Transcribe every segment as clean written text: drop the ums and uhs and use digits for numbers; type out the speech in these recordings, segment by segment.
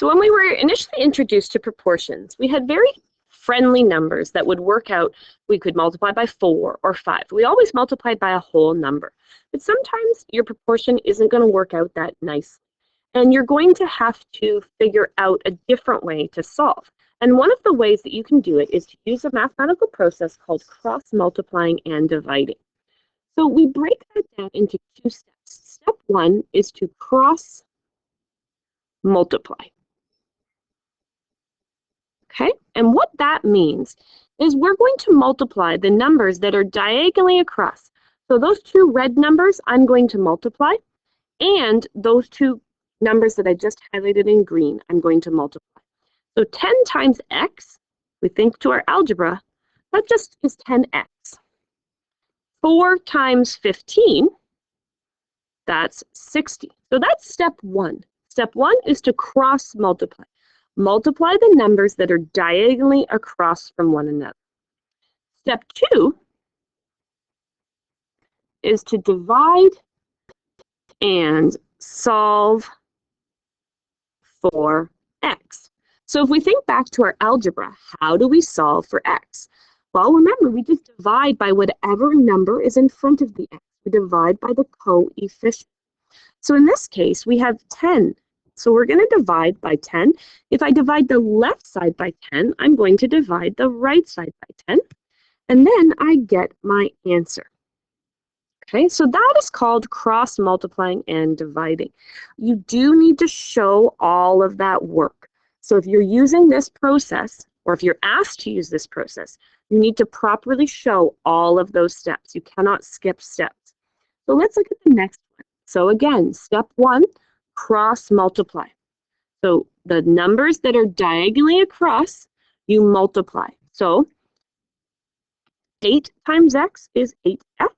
So when we were initially introduced to proportions, we had very friendly numbers that would work out. We could multiply by 4 or 5. We always multiplied by a whole number. But sometimes your proportion isn't going to work out that nice. And you're going to have to figure out a different way to solve. And one of the ways that you can do it is to use a mathematical process called cross-multiplying and dividing. So we break that down into 2 steps. Step 1 is to cross-multiply. Okay, and what that means is we're going to multiply the numbers that are diagonally across. So those 2 red numbers I'm going to multiply, and those 2 numbers that I just highlighted in green I'm going to multiply. So 10 times x, we think to our algebra, that just is 10x. 4 times 15, that's 60. So that's step 1. Step 1 is to cross multiply. Multiply the numbers that are diagonally across from one another. Step 2 is to divide and solve for x. So if we think back to our algebra, how do we solve for x? Well, remember, we just divide by whatever number is in front of the x. We divide by the coefficient. So in this case, we have 10. So we're going to divide by 10. If I divide the left side by 10, I'm going to divide the right side by 10. And then I get my answer. Okay, so that is called cross-multiplying and dividing. You do need to show all of that work. So if you're using this process, or if you're asked to use this process, you need to properly show all of those steps. You cannot skip steps. So let's look at the next one. So again, step 1, cross-multiply. So the numbers that are diagonally across, you multiply. So 8 times x is 8x.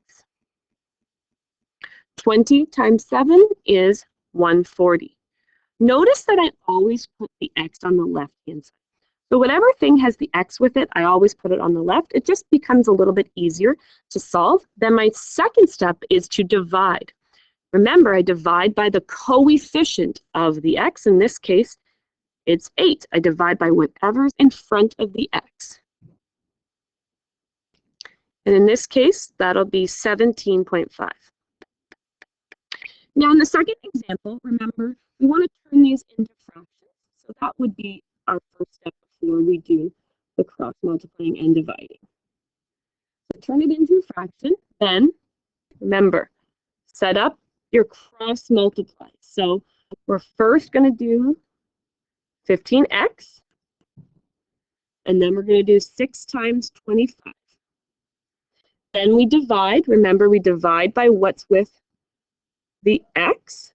20 times 7 is 140. Notice that I always put the x on the left-hand side. So whatever thing has the x with it, I always put it on the left. It just becomes a little bit easier to solve. Then my second step is to divide. Remember, I divide by the coefficient of the x. In this case, it's 8. I divide by whatever's in front of the x. And in this case, that'll be 17.5. Now, in the second example, remember, we want to turn these into fractions. So that would be our first step before we do the cross-multiplying and dividing. So turn it into a fraction. Then, remember, set up your cross-multiply. So we're first going to do 15x. And then we're going to do 6 times 25. Then we divide. Remember, we divide by what's with the x,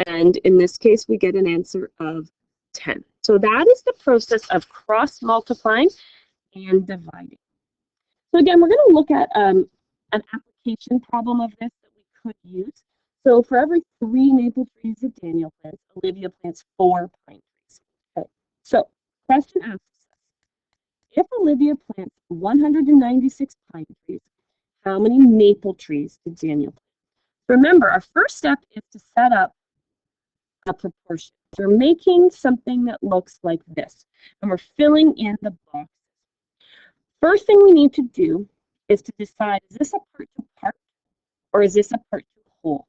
and in this case we get an answer of 10. So that is the process of cross-multiplying and dividing. So again, we're going to look at an application problem of this that we could use. So for every 3 maple trees that Daniel plants, Olivia plants 4 pine trees. Okay. So question asks us, if Olivia plants 196 pine trees, how many maple trees did Daniel plant? Remember, our first step is to set up a proportion. We're making something that looks like this, and we're filling in the boxes. First thing we need to do is to decide, is this a part to part, or is this a part to whole?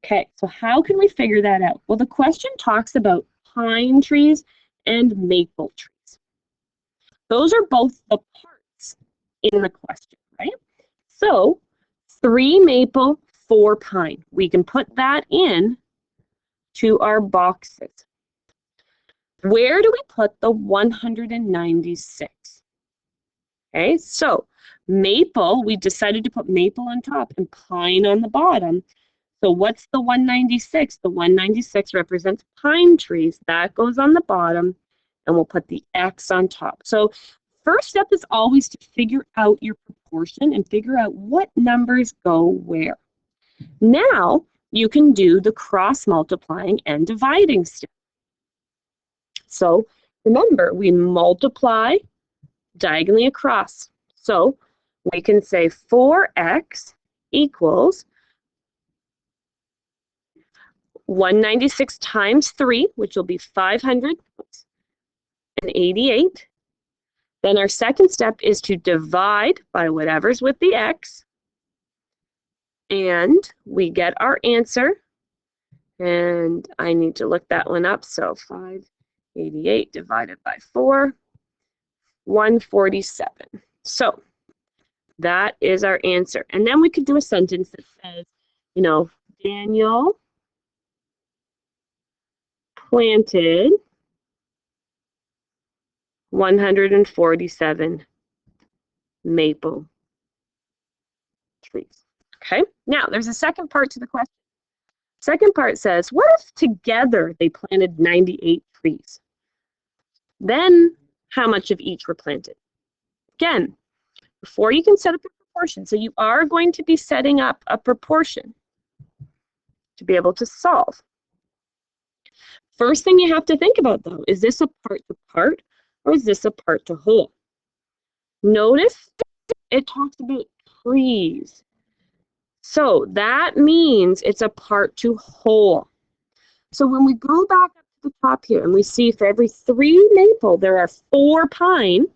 Okay, so how can we figure that out? Well, the question talks about pine trees and maple trees. Those are both the parts in the question, right? So 3 maple, 4 pine. We can put that in to our boxes. Where do we put the 196? Okay, so maple, we decided to put maple on top and pine on the bottom. So what's the 196? The 196 represents pine trees. That goes on the bottom, and we'll put the X on top. So first step is always to figure out your proportion and figure out what numbers go where. Now you can do the cross multiplying and dividing step. So remember, we multiply diagonally across. So we can say 4x equals 196 times 3, which will be 588. Then our second step is to divide by whatever's with the x. And we get our answer. And I need to look that one up. So 588 divided by 4, 147. So that is our answer. And then we could do a sentence that says, you know, Daniel planted 147 maple trees. Okay, now there's a second part to the question. Second part says, what if together they planted 98 trees? Then how much of each were planted? Again, before you can set up a proportion, so you are going to be setting up a proportion to be able to solve. First thing you have to think about, though, is this a part to part or is this a part to whole? Notice it talks about trees. So that means it's a part to whole. So when we go back up to the top here and we see for every 3 maple, there are 4 pine,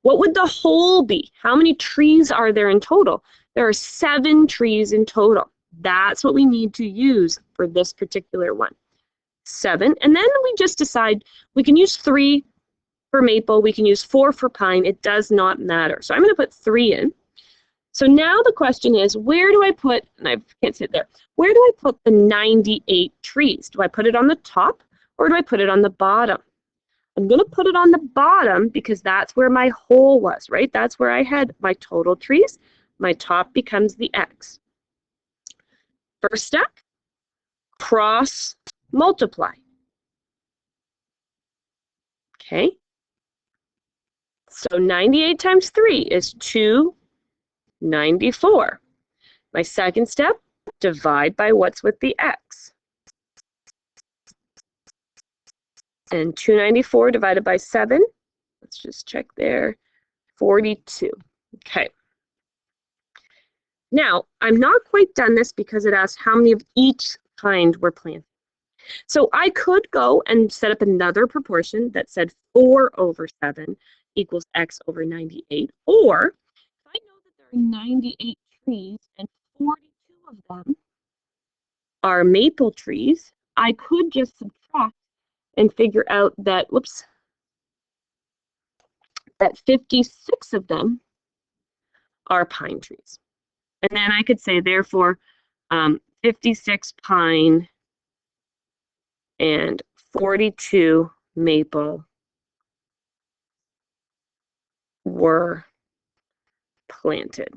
what would the whole be? How many trees are there in total? There are 7 trees in total. That's what we need to use for this particular one. 7. And then we just decide we can use 3 for maple, we can use 4 for pine. It does not matter. So I'm going to put 3 in. So now the question is, where do I put, and I can't sit there, where do I put the 98 trees? Do I put it on the top or do I put it on the bottom? I'm going to put it on the bottom because that's where my whole was, right? That's where I had my total trees. My top becomes the x. First step, cross multiply. Okay. So 98 times 3 is 294. My second step, divide by what's with the x. And 294 divided by 7, let's just check there, 42. Okay. Now, I'm not quite done this because it asks how many of each kind were planted. So I could go and set up another proportion that said 4 over 7 equals x over 98. Or, if I know that there are 98 trees and 42 of them are maple trees, I could just subtract and figure out that, that 56 of them are pine trees. And then I could say, therefore, 56 pine and 42 maple were planted.